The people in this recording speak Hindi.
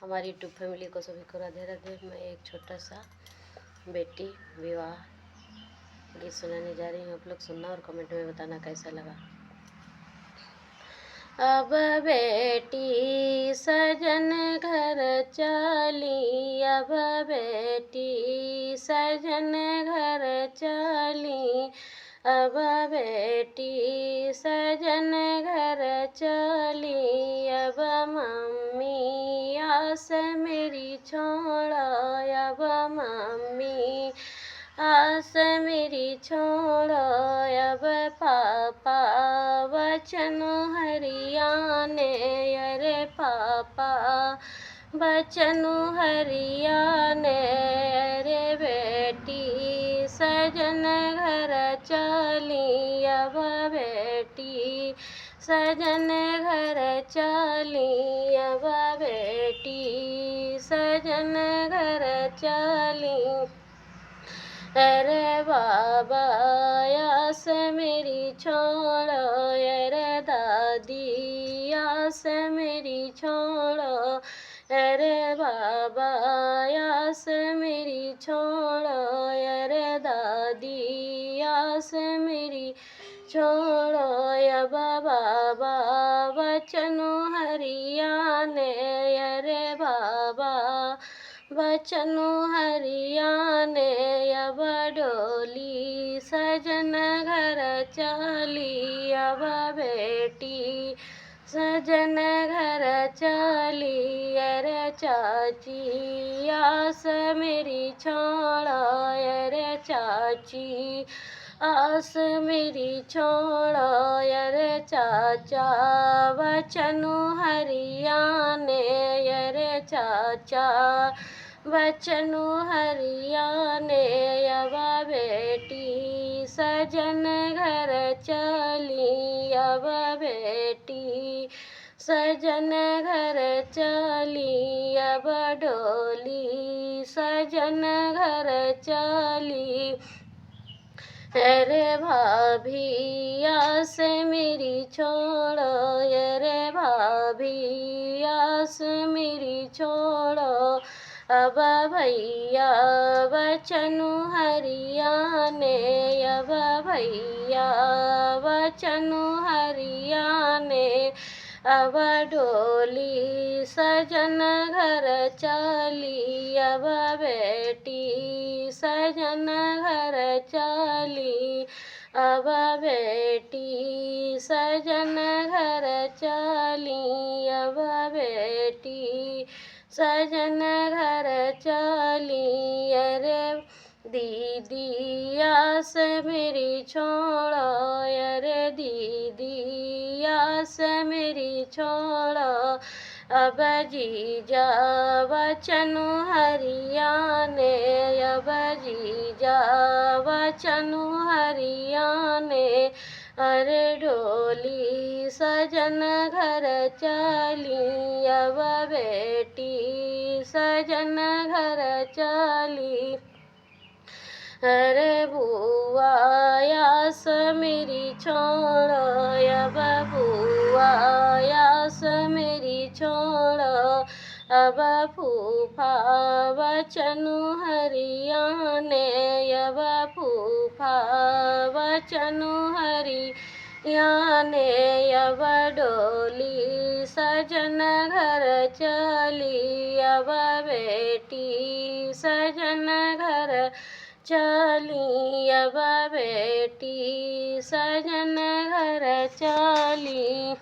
हमारी यूट्यूब फैमिली को सभी को राधे राधे। मैं एक छोटा सा बेटी विवाह गीत सुनाने जा रही हूँ। आप लोग सुनना और कमेंट में बताना कैसा लगा। अब बेटी सजन घर चली, अब बेटी सजन घर चली, अब बेटी सजन घर चली, अब मम्मी आस मेरी छोड़ा, अब मम्मी आस मेरी छोड़ो, अब पापा वचन हरियाने, अरे पापा वचन हरियाने, अरे बेटी सजन घर चली, अब बेटी सजन घर चली, अब बेटी सजन घर चली, अरे बाबा आस मेरी छोड़ो, अरे दादी आस मेरी छोड़ो, अरे बाबा आस मेरी छोड़ो, अरे दादी आस मेरी छोड़ो, अब बाबा वचन हरियाने, अरे बाबा वचन हरियाने, अब डोली सजन घर चली, अब बेटी सजन घर चली, अरे चाची आस मेरी छोड़ो, अरे चाची आस मेरी छोड़ो, अरे चाचा वचन हरियाने, अरे चाचा वचन हरियाने, अब बेटी सजन घर चली, अब बेटी सजन घर चली, अब डोली सजन घर चली, अरे भाभी आस मेरी छोड़ो, अरे भाभी आस मेरी छोड़ो, अब भैया वचन हरियाने, अब भैया वचन हरियाने, अब डोली सजन घर चली, अब बेटी सजन घर चली, अब बेटी सजन घर चली, अब बेटी सजन घर चली, अरे दीदी आस मेरी छोड़ो, अरे दीदी आस मेरी छोड़ो, अब जीजा वचन हरियाने, अब जीजा वचन हरियाने, अरे डोली सजन घर चली, अब बेटी सजन घर चली, अरे बुआ आस मेरी छोड़ो, अब बुआ आस मेरी छोड़ो, अब फूफा वचन हरियाने, अब फूफा वचन हरियाने, अब डोली सजन घर चली, अब बेटी सजन घर चली, अब बेटी सजन घर चली।